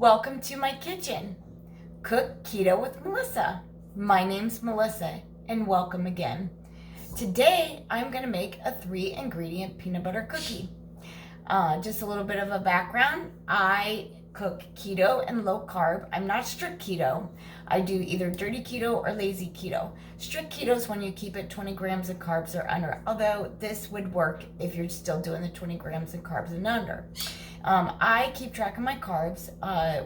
Welcome to my kitchen. Cook Keto with Melissa. My name's Melissa and welcome again. Today I'm going to make a 3-ingredient peanut butter cookie. Just a little bit of a background. I cook keto and low carb. I'm not strict keto. I do either dirty keto or lazy keto. Strict keto is when you keep it 20 grams of carbs or under, although this would work if you're still doing the 20 grams of carbs and under. I keep track of my carbs,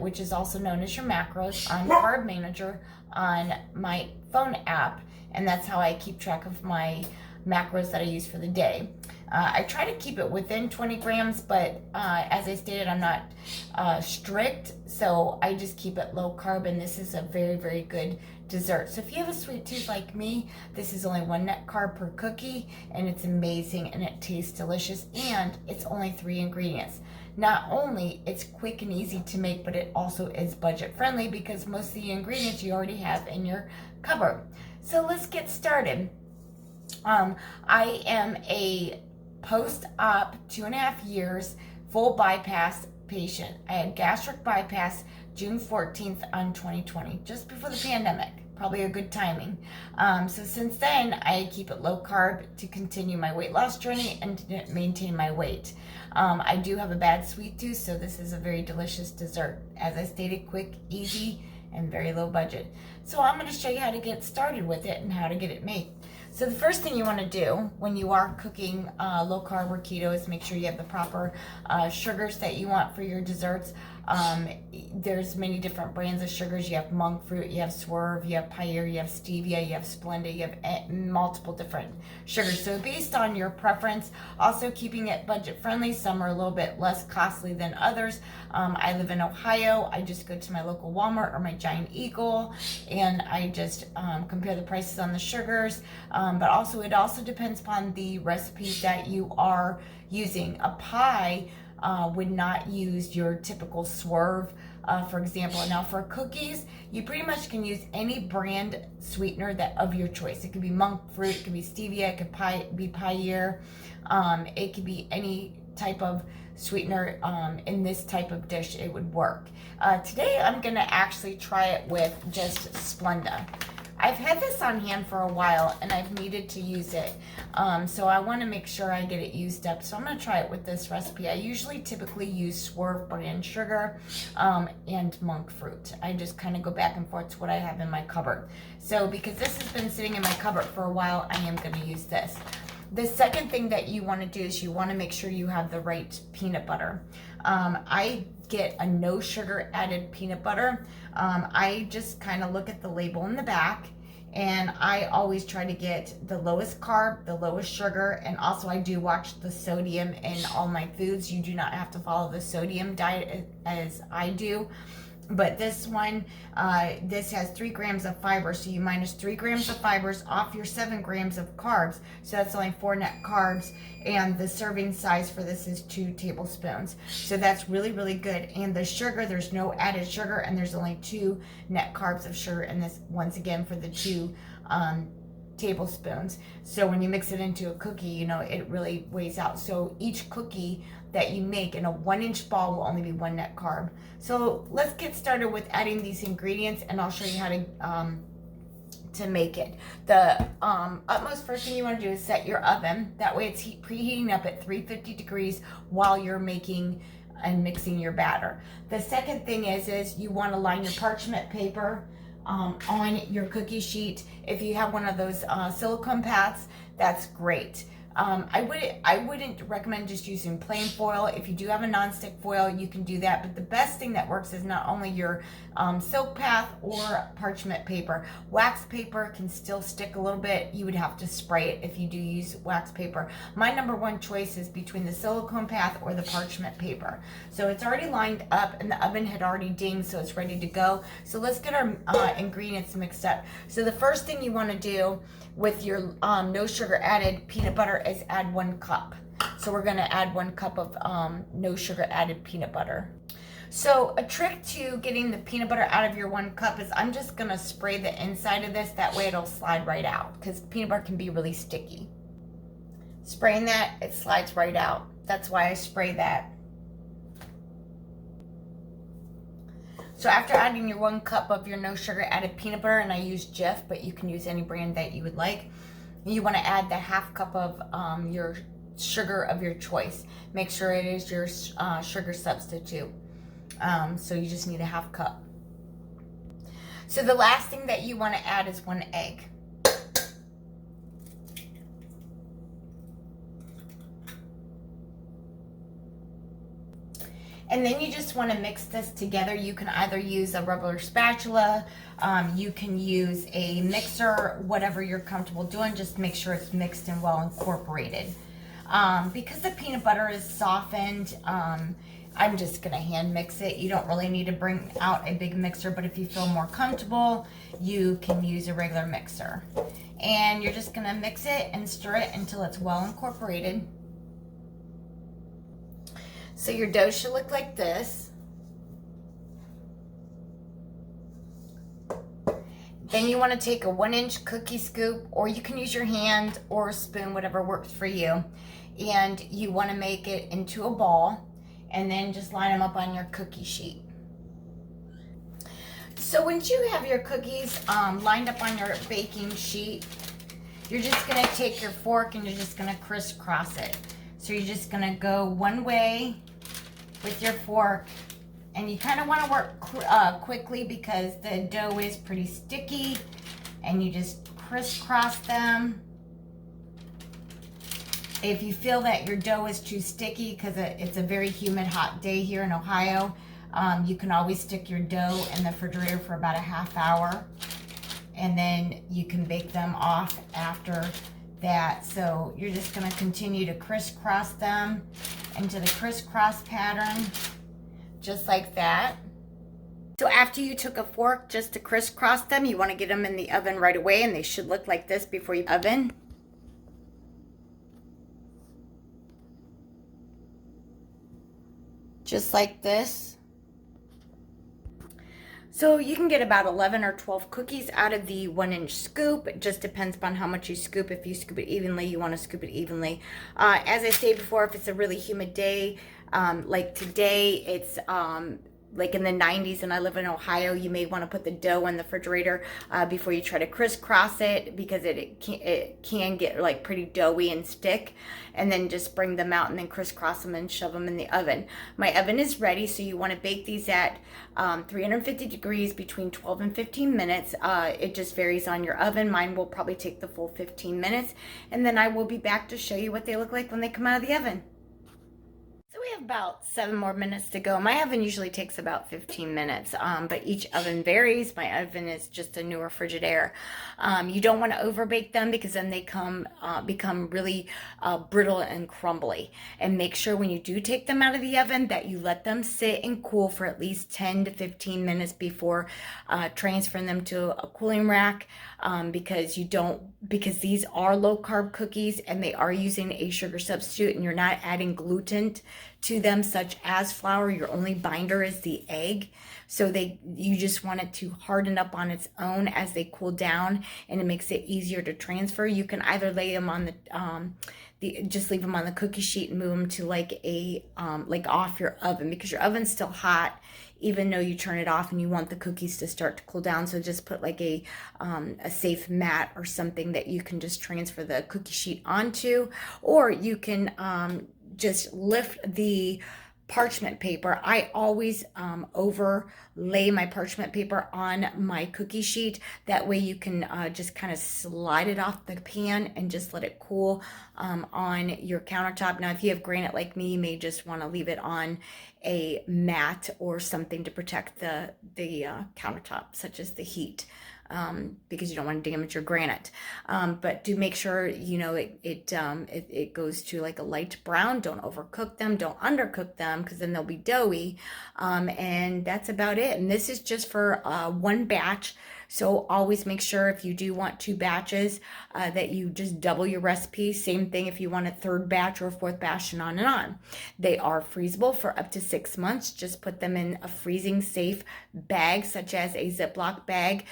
which is also known as your macros, on Carb Manager on my phone app, and that's how I keep track of my macros that I use for the day. I try to keep it within 20 grams, but as I stated, I'm not strict, so I just keep it low carb, and this is a very, very good dessert. So if you have a sweet tooth like me, this is only 1 net carb per cookie, and it's amazing, and it tastes delicious, and it's only 3 ingredients. Not only it's quick and easy to make, but it also is budget friendly because most of the ingredients you already have in your cupboard. So let's get started. I am a post-op 2.5 years full bypass patient. I had gastric bypass June 14th on 2020, just before the pandemic. Probably a good timing. So since then, I keep it low carb to continue my weight loss journey and to maintain my weight. I do have a bad sweet tooth, so this is a very delicious dessert. As I stated, quick, easy, and very low budget. So I'm going to show you how to get started with it and how to get it made. So the first thing you want to do when you are cooking low carb or keto is make sure you have the proper sugars that you want for your desserts. There's many different brands of sugars. You have monk fruit, you have swerve, you have Pyre, you have stevia, you have Splenda, you have multiple different sugars. So based on your preference, also keeping it budget friendly. Some are a little bit less costly than others. I live in Ohio. I just go to my local Walmart or my Giant Eagle, and I just compare the prices on the sugars. But also it also depends upon the recipes that you are using. A pie would not use your typical swerve, for example. Now for cookies, you pretty much can use any brand sweetener that of your choice. It could be monk fruit, it could be stevia, it could be Pyre, it could be any type of sweetener. In this type of dish it would work. Today I'm gonna actually try it with just Splenda. I've had this on hand for a while and I've needed to use it, so I want to make sure I get it used up. So I'm going to try it with this recipe. I usually typically use Swerve brand sugar and monk fruit. I just kind of go back and forth to what I have in my cupboard. So because this has been sitting in my cupboard for a while, I am going to use this. The second thing that you want to do is you want to make sure you have the right peanut butter. I get a no sugar added peanut butter. I just kind of look at the label in the back, and I always try to get the lowest carb, the lowest sugar, and also I do watch the sodium in all my foods. You do not have to follow the sodium diet as I do. But this one, this has 3 grams of fiber, so you minus 3 grams of fibers off your 7 grams of carbs, so that's only 4 net carbs, and the serving size for this is 2 tablespoons. So that's really, really good. And the sugar, there's no added sugar, and there's only 2 net carbs of sugar in this, once again, for the 2 tablespoons. So when you mix it into a cookie, you know, it really weighs out. So each cookie that you make in a 1-inch ball will only be 1 net carb. So let's get started with adding these ingredients, and I'll show you how to make it. The utmost first thing you want to do is set your oven. That way it's preheating up at 350 degrees while you're making and mixing your batter. The second thing is you want to line your parchment paper on your cookie sheet. If you have one of those silicone pads, that's great. I wouldn't recommend just using plain foil. If you do have a non-stick foil, you can do that. But the best thing that works is not only your silk path or parchment paper. Wax paper can still stick a little bit. You would have to spray it if you do use wax paper. My number one choice is between the silicone path or the parchment paper. So it's already lined up and the oven had already dinged, so it's ready to go. So let's get our ingredients mixed up. So the first thing you want to do with your no sugar added peanut butter is add 1 cup. So we're going to add 1 cup of no sugar added peanut butter. So a trick to getting the peanut butter out of your 1 cup is I'm just going to spray the inside of this. That way it'll slide right out because peanut butter can be really sticky. Spraying that, it slides right out. That's why I spray that. So after adding your 1 cup of your no sugar added peanut butter, and I use Jif, but you can use any brand that you would like, you want to add the 1/2 cup of your sugar of your choice. Make sure it is your sugar substitute. So you just need a 1/2 cup. So the last thing that you want to add is 1 egg. And then you just want to mix this together. You can either use a rubber spatula, you can use a mixer, whatever you're comfortable doing. Just make sure it's mixed and well incorporated. Because the peanut butter is softened, I'm just going to hand mix it. You don't really need to bring out a big mixer, but if you feel more comfortable, you can use a regular mixer. And you're just going to mix it and stir it until it's well incorporated. So your dough should look like this. Then you want to take a 1-inch cookie scoop, or you can use your hand or a spoon, whatever works for you. And you want to make it into a ball, and then just line them up on your cookie sheet. So once you have your cookies lined up on your baking sheet, you're just going to take your fork and you're just going to crisscross it. So you're just going to go one way with your fork, and you kind of want to work quickly because the dough is pretty sticky, and you just crisscross them. If you feel that your dough is too sticky, because it's a very humid, hot day here in Ohio, you can always stick your dough in the refrigerator for about a 1/2 hour, and then you can bake them off after that. So you're just going to continue to crisscross them into the crisscross pattern, just like that. So after you took a fork just to crisscross them, you want to get them in the oven right away, and they should look like this before you oven. Just like this. So you can get about 11 or 12 cookies out of the 1-inch scoop. It just depends upon how much you scoop. If you scoop it evenly, you want to scoop it evenly. As I stated before, if it's a really humid day, like today, it's like in the 90s and I live in Ohio, you may want to put the dough in the refrigerator before you try to crisscross it, because it can get like pretty doughy and stick, and then just bring them out and then crisscross them and shove them in the oven. My oven is ready, so you want to bake these at 350 degrees between 12 and 15 minutes. It just varies on your oven. Mine will probably take the full 15 minutes, and then I will be back to show you what they look like when they come out of the oven. So we have about 7 more minutes to go. My oven usually takes about 15 minutes, but each oven varies. My oven is just a newer Frigidaire. You don't want to overbake them, because then they become really brittle and crumbly. And make sure when you do take them out of the oven that you let them sit and cool for at least 10 to 15 minutes before transferring them to a cooling rack, because these are low carb cookies and they are using a sugar substitute, and you're not adding gluten to them such as flour. Your only binder is the egg, so you just want it to harden up on its own as they cool down, and it makes it easier to transfer. You can either lay them on just leave them on the cookie sheet and move them to like off your oven, because your oven's still hot even though you turn it off and you want the cookies to start to cool down. So just put like a safe mat or something that you can just transfer the cookie sheet onto, or you can just lift the parchment paper. I always overlay my parchment paper on my cookie sheet. That way you can just kind of slide it off the pan and just let it cool on your countertop. Now, if you have granite like me, you may just want to leave it on a mat or something to protect the countertop, such as the heat. Because you don't want to damage your granite. But do make sure, it goes to like a light brown. Don't overcook them. Don't undercook them, because then they'll be doughy. And that's about it. And this is just for one batch. So always make sure if you do want 2 batches that you just double your recipe. Same thing if you want a 3rd batch or a 4th batch, and on and on. They are freezable for up to 6 months. Just put them in a freezing safe bag, such as a Ziploc bag.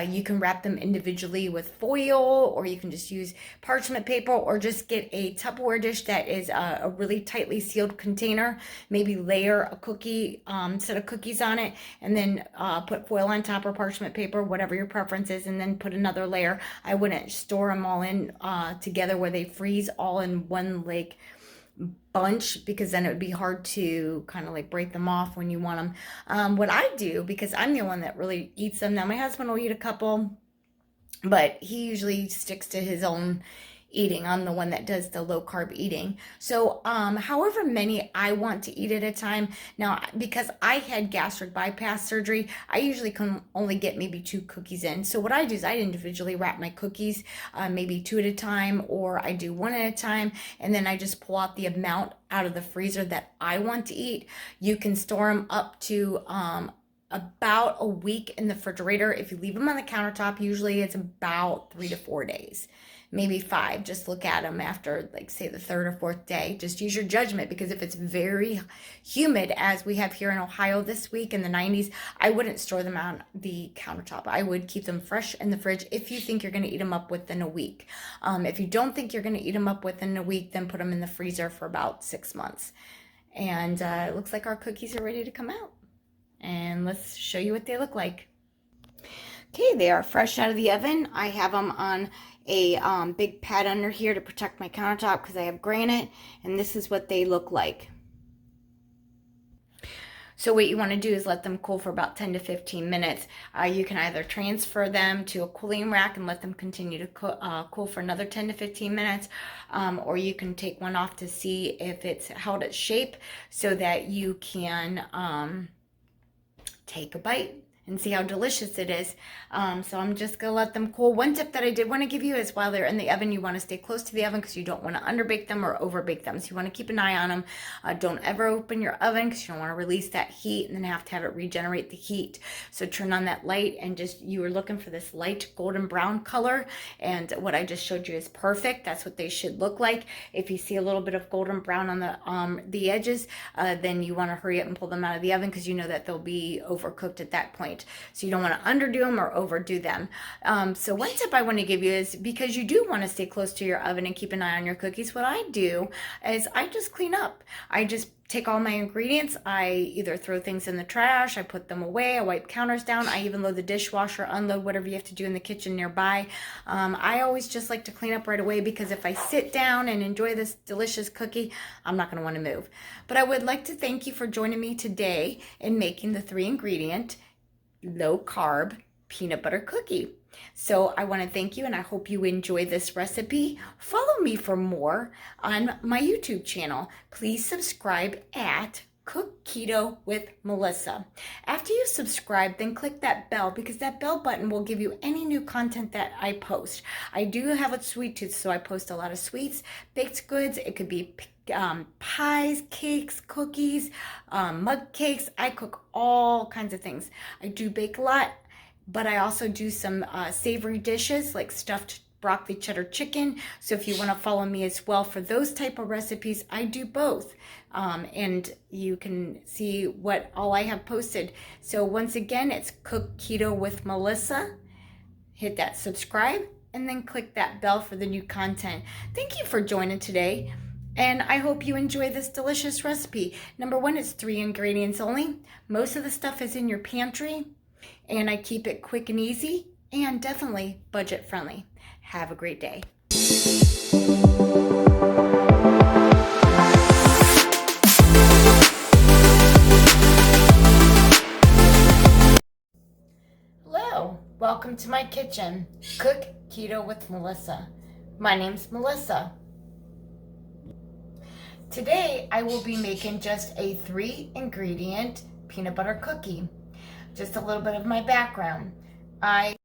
You can wrap them individually with foil, or you can just use parchment paper, or just get a Tupperware dish that is a really tightly sealed container. Maybe layer a cookie, set of cookies on it, and then put foil on top or parchment paper, whatever your preference is, and then put another layer. I wouldn't store them all in together where they freeze all in one bunch, because then it would be hard to kind of break them off when you want them. What I do, because I'm the one that really eats them. Now my husband will eat a couple, but he usually sticks to his own eating. I'm the one that does the low carb eating. So however many I want to eat at a time. Now, because I had gastric bypass surgery, I usually can only get maybe 2 cookies in. So what I do is I individually wrap my cookies, maybe 2 at a time, or I do 1 at a time, and then I just pull out the amount out of the freezer that I want to eat. You can store them up to about a week in the refrigerator. If you leave them on the countertop, usually it's about 3 to 4 days, maybe 5. Just look at them after, say, the 3rd or 4th day. Just use your judgment, because if it's very humid, as we have here in Ohio this week in the 90s, I wouldn't store them on the countertop. I would keep them fresh in the fridge if you think you're going to eat them up within a week. If you don't think you're going to eat them up within a week, then put them in the freezer for about 6 months. And it looks like our cookies are ready to come out. And let's show you what they look like. Okay, they are fresh out of the oven. I have them on a big pad under here to protect my countertop because I have granite, and this is what they look like. So what you want to do is let them cool for about 10 to 15 minutes. You can either transfer them to a cooling rack and let them continue to cool for another 10 to 15 minutes, or you can take one off to see if it's held its shape so that you can take a bite and see how delicious it is. So I'm just gonna let them cool. One tip that I did want to give you is while they're in the oven, you want to stay close to the oven because you don't want to underbake them or overbake them. So you want to keep an eye on them. Don't ever open your oven because you don't want to release that heat and then have to have it regenerate the heat. So turn on that light, and you were looking for this light golden brown color, and what I just showed you is perfect. That's what they should look like. If you see a little bit of golden brown on the edges, then you want to hurry up and pull them out of the oven because you know that they'll be overcooked at that point. So you don't want to underdo them or overdo them. So one tip I want to give you is, because you do want to stay close to your oven and keep an eye on your cookies, what I do is I just clean up. I just take all my ingredients. I either throw things in the trash, I put them away, I wipe counters down, I even load the dishwasher, unload whatever you have to do in the kitchen nearby. I always just like to clean up right away, because if I sit down and enjoy this delicious cookie, I'm not going to want to move. But I would like to thank you for joining me today in making the 3-ingredient low carb peanut butter cookie. So I want to thank you, and I hope you enjoy this recipe. Follow me for more on my YouTube channel. Please subscribe at Cook Keto with Melissa. After you subscribe, then click that bell, because that bell button will give you any new content that I post. I do have a sweet tooth, so I post a lot of sweets, baked goods. It could be pies, cakes, cookies, mug cakes. I cook all kinds of things. I do bake a lot, but I also do some savory dishes like stuffed broccoli cheddar chicken. So if you want to follow me as well for those type of recipes, I do both. And you can see what all I have posted. So once again, it's Cook Keto with Melissa. Hit that subscribe and then click that bell for the new content. Thank you for joining today. And I hope you enjoy this delicious recipe. Number 1, it's 3 ingredients only. Most of the stuff is in your pantry, and I keep it quick and easy, and definitely budget friendly. Have a great day. Hello, welcome to my kitchen. Cook Keto with Melissa. My name's Melissa. Today, I will be making just a 3-ingredient peanut butter cookie. Just a little bit of my background. I